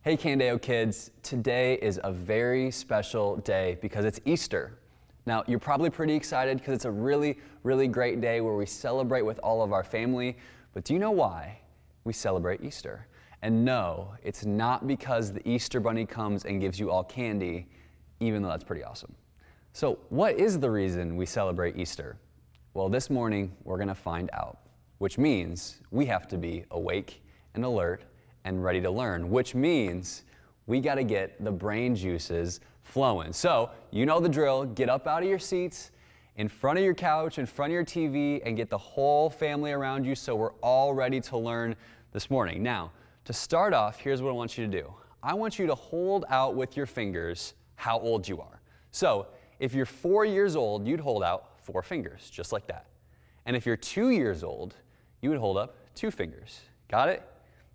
Hey Candeo kids, today is a very special day because it's Easter. Now you're probably pretty excited because it's a really great day where we celebrate with all of our family, but do you know why we celebrate Easter? And no, it's not because the Easter bunny comes and gives you all candy, even though that's pretty awesome. So what is the reason we celebrate Easter? Well, this morning we're going to find out, which means we have to be awake and alert and ready to learn, which means we got to get the brain juices flowing. So you know the drill. Get up out of your seats, in front of your couch, in front of your TV, and get the whole family around you so we're all ready to learn this morning. Now, to start off, here's what I want you to do. I want you to hold out with your fingers how old you are. So if you're 4 years old, you'd hold out 4 fingers, just like that. And if you're 2 years old, you would hold up 2 fingers. Got it?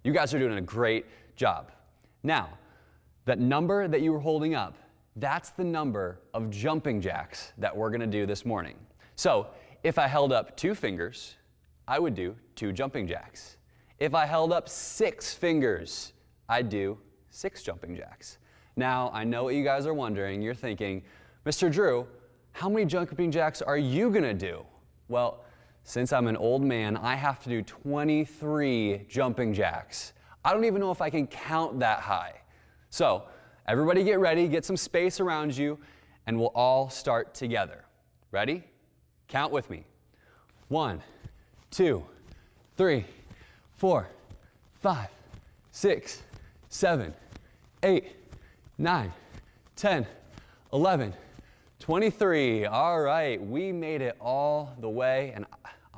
You guys are doing a great job. Now, that number that you were holding up, that's the number of jumping jacks that we're going to do this morning. So if I held up 2 fingers, I would do 2 jumping jacks. If I held up 6 fingers, I'd do 6 jumping jacks. Now, I know what you guys are wondering. You're thinking, Mr. Drew, how many jumping jacks are you going to do? Well, since I'm an old man, I have to do 23 jumping jacks. I don't even know if I can count that high. So everybody get ready, get some space around you, and we'll all start together. Ready? Count with me. 1, 2, 3, 4, 5, 6, 7, 8, 9, 10, 11, 23. All right, we made it all the way, and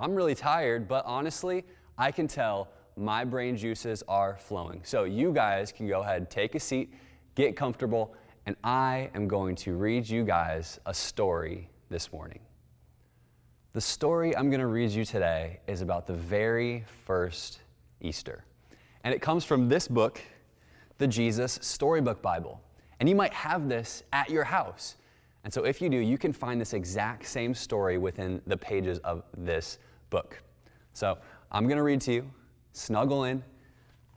I'm really tired, but honestly, I can tell my brain juices are flowing. So you guys can go ahead, take a seat, get comfortable, and I am going to read you guys a story this morning. The story I'm going to read you today is about the very first Easter. And it comes from this book, the Jesus Storybook Bible. And you might have this at your house. And so if you do, you can find this exact same story within the pages of this book. So I'm going to read to you, snuggle in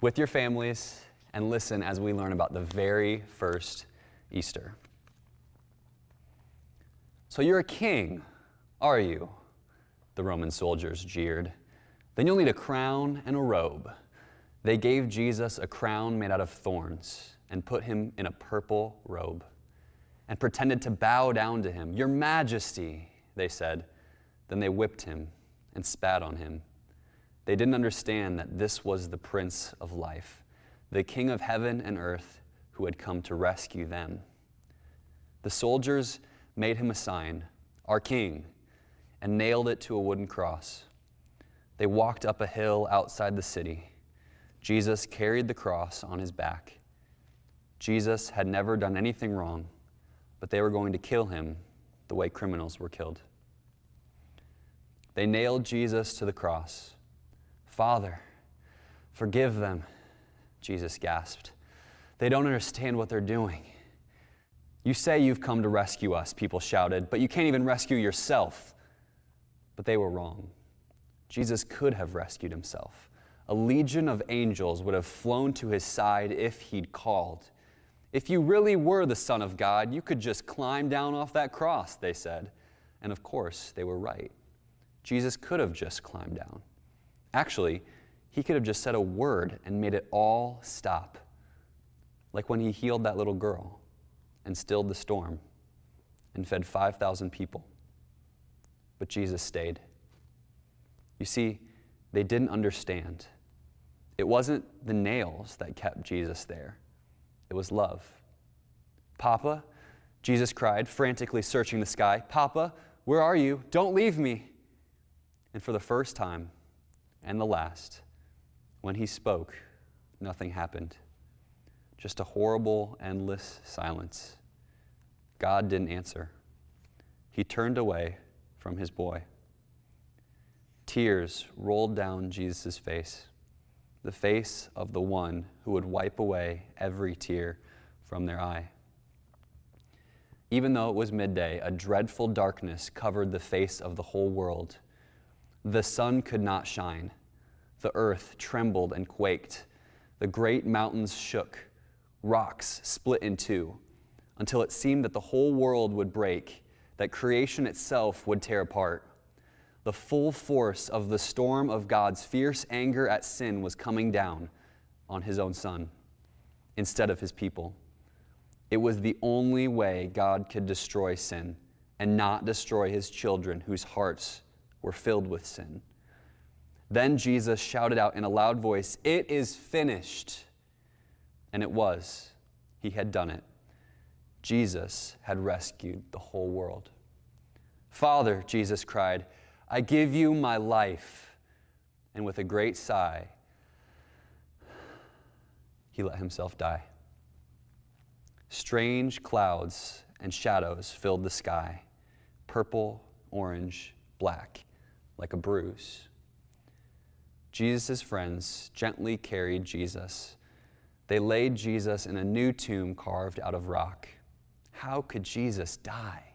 with your families, and listen as we learn about the very first Easter. So you're a king, are you? The Roman soldiers jeered. Then you'll need a crown and a robe. They gave Jesus a crown made out of thorns and put him in a purple robe and pretended to bow down to him. Your Majesty, they said. Then they whipped him and spat on him. They didn't understand that this was the Prince of Life, the King of heaven and earth who had come to rescue them. The soldiers made him a sign, our King, and nailed it to a wooden cross. They walked up a hill outside the city. Jesus carried the cross on his back. Jesus had never done anything wrong, but they were going to kill him the way criminals were killed. They nailed Jesus to the cross. Father, forgive them, Jesus gasped. They don't understand what they're doing. You say you've come to rescue us, people shouted, but you can't even rescue yourself. But they were wrong. Jesus could have rescued himself. A legion of angels would have flown to his side if he'd called. If you really were the Son of God, you could just climb down off that cross, they said. And of course, they were right. Jesus could have just climbed down. Actually, he could have just said a word and made it all stop. Like when he healed that little girl and stilled the storm and fed 5,000 people. But Jesus stayed. You see, they didn't understand. It wasn't the nails that kept Jesus there. It was love. Papa, Jesus cried, frantically searching the sky. Papa, where are you? Don't leave me. And for the first time and the last, when he spoke, nothing happened. Just a horrible, endless silence. God didn't answer. He turned away from his boy. Tears rolled down Jesus' face, the face of the one who would wipe away every tear from their eye. Even though it was midday, a dreadful darkness covered the face of the whole world. The sun could not shine. The earth trembled and quaked. The great mountains shook. Rocks split in two, until it seemed that the whole world would break, that creation itself would tear apart. The full force of the storm of God's fierce anger at sin was coming down on his own Son instead of his people. It was the only way God could destroy sin and not destroy his children whose hearts were filled with sin. Then Jesus shouted out in a loud voice, "It is finished." And it was. He had done it. Jesus had rescued the whole world. "Father," Jesus cried, "I give you my life." And with a great sigh, he let himself die. Strange clouds and shadows filled the sky, purple, orange, black, like a bruise. Jesus' friends gently carried Jesus. They laid Jesus in a new tomb carved out of rock. How could Jesus die?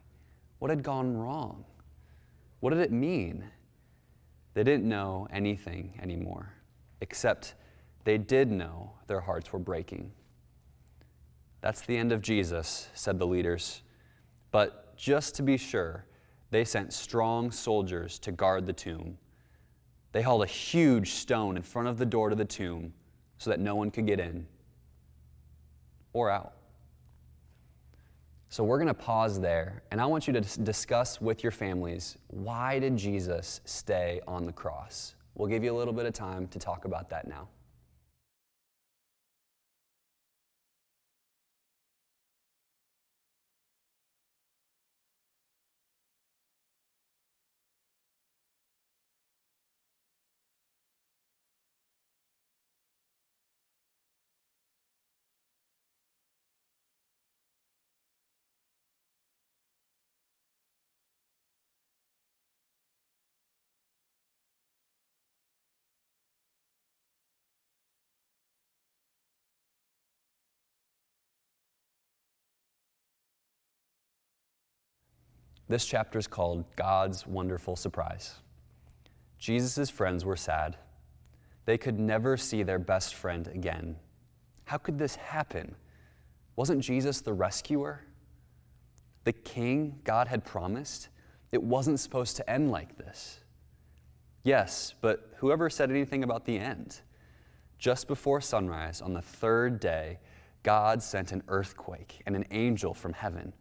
What had gone wrong? What did it mean? They didn't know anything anymore, except they did know their hearts were breaking. "That's the end of Jesus," said the leaders. But just to be sure, they sent strong soldiers to guard the tomb. They hauled a huge stone in front of the door to the tomb so that no one could get in or out. So we're going to pause there, and I want you to discuss with your families, why did Jesus stay on the cross? We'll give you a little bit of time to talk about that now. This chapter is called God's Wonderful Surprise. Jesus' friends were sad. They could never see their best friend again. How could this happen? Wasn't Jesus the rescuer? The king God had promised? It wasn't supposed to end like this. Yes, but whoever said anything about the end? Just before sunrise on the third day, God sent an earthquake and an angel from heaven.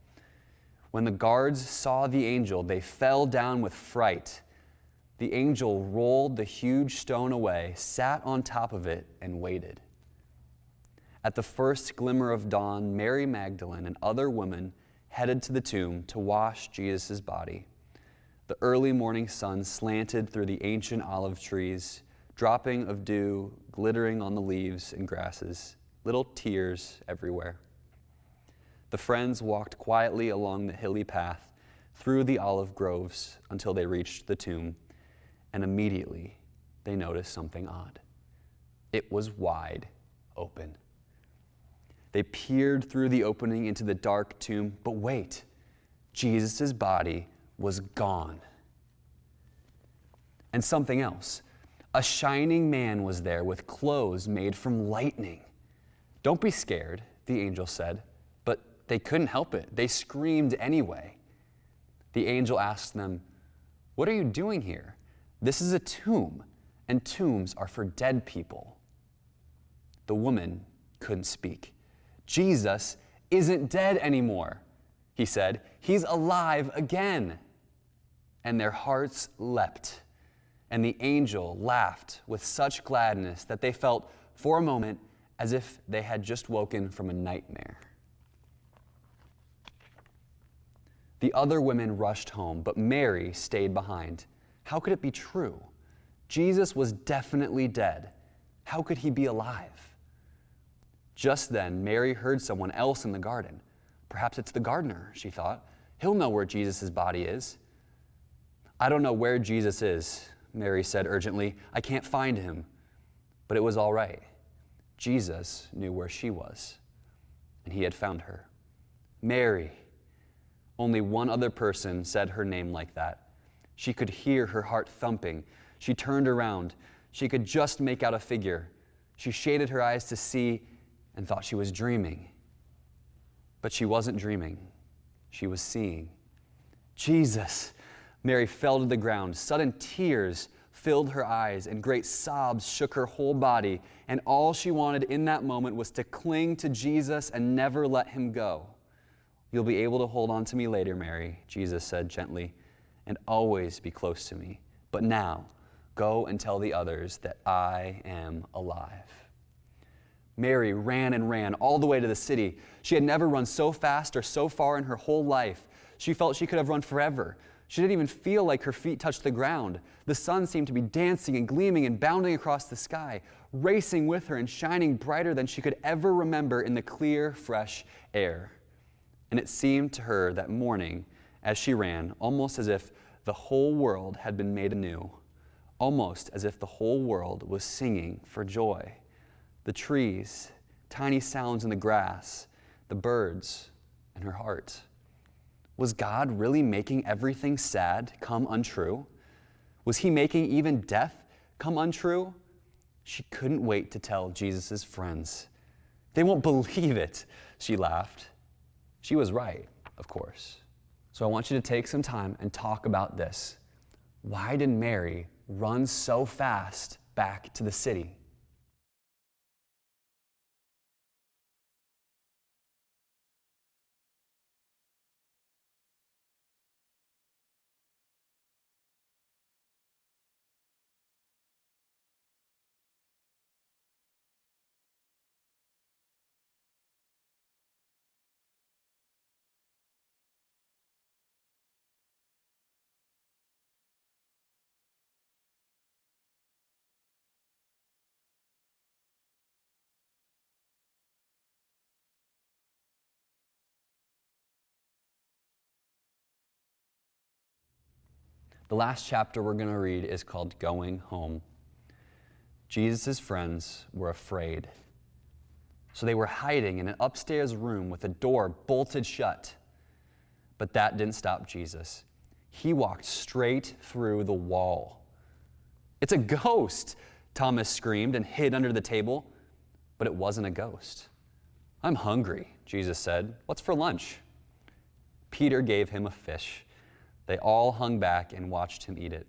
When the guards saw the angel, they fell down with fright. The angel rolled the huge stone away, sat on top of it, and waited. At the first glimmer of dawn, Mary Magdalene and other women headed to the tomb to wash Jesus' body. The early morning sun slanted through the ancient olive trees, dropping of dew glittering on the leaves and grasses, little tears everywhere. The friends walked quietly along the hilly path through the olive groves until they reached the tomb, and immediately they noticed something odd. It was wide open. They peered through the opening into the dark tomb, but wait, Jesus' body was gone. And something else. A shining man was there with clothes made from lightning. "Don't be scared," the angel said. But they couldn't help it. They screamed anyway. The angel asked them, "What are you doing here? This is a tomb, and tombs are for dead people." The woman couldn't speak. "Jesus isn't dead anymore," he said. "He's alive again." And their hearts leapt, and the angel laughed with such gladness that they felt for a moment as if they had just woken from a nightmare. The other women rushed home, but Mary stayed behind. How could it be true? Jesus was definitely dead. How could he be alive? Just then, Mary heard someone else in the garden. Perhaps it's the gardener, she thought. He'll know where Jesus' body is. "I don't know where Jesus is," Mary said urgently. "I can't find him." But it was all right. Jesus knew where she was, and he had found her. "Mary." Only one other person said her name like that. She could hear her heart thumping. She turned around. She could just make out a figure. She shaded her eyes to see, and thought she was dreaming. But she wasn't dreaming. She was seeing. Jesus! Mary fell to the ground. Sudden tears filled her eyes, and great sobs shook her whole body. And all she wanted in that moment was to cling to Jesus and never let him go. You'll be able to hold on to me later, Mary, Jesus said gently, and always be close to me. But now, go and tell the others that I am alive. Mary ran and ran all the way to the city. She had never run so fast or so far in her whole life. She felt she could have run forever. She didn't even feel like her feet touched the ground. The sun seemed to be dancing and gleaming and bounding across the sky, racing with her and shining brighter than she could ever remember in the clear, fresh air. And it seemed to her that morning, as she ran, almost as if the whole world had been made anew, almost as if the whole world was singing for joy. The trees, tiny sounds in the grass, the birds, and her heart. Was God really making everything sad come untrue? Was he making even death come untrue? She couldn't wait to tell Jesus' friends. They won't believe it, she laughed. She was right, of course. So I want you to take some time and talk about this. Why did Mary run so fast back to the city? The last chapter we're going to read is called Going Home. Jesus' friends were afraid. So they were hiding in an upstairs room with a door bolted shut. But that didn't stop Jesus. He walked straight through the wall. "It's a ghost!" Thomas screamed and hid under the table. But it wasn't a ghost. "I'm hungry," Jesus said. "What's for lunch?" Peter gave him a fish. They all hung back and watched him eat it.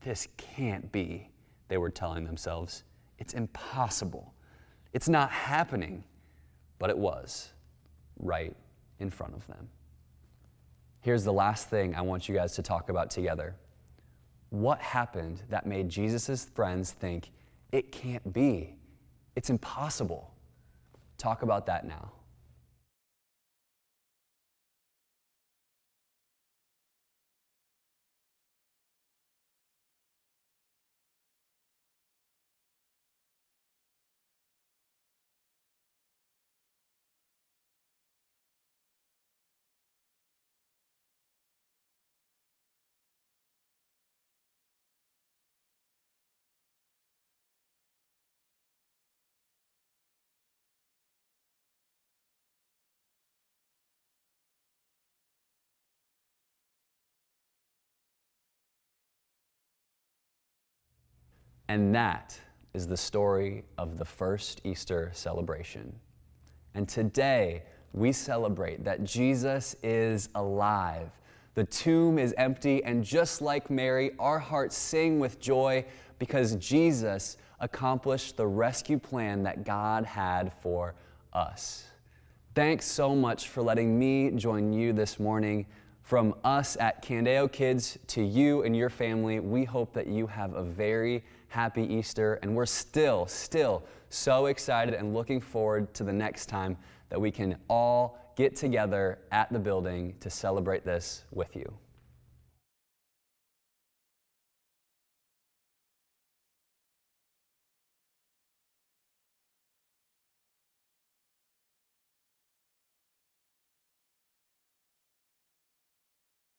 "This can't be," they were telling themselves. "It's impossible. It's not happening." But it was, right in front of them. Here's the last thing I want you guys to talk about together. What happened that made Jesus' friends think, it can't be, it's impossible? Talk about that now. And that is the story of the first Easter celebration. And today, we celebrate that Jesus is alive. The tomb is empty, and just like Mary, our hearts sing with joy because Jesus accomplished the rescue plan that God had for us. Thanks so much for letting me join you this morning. From us at Candeo Kids to you and your family, we hope that you have a very happy Easter, and we're still so excited and looking forward to the next time that we can all get together at the building to celebrate this with you.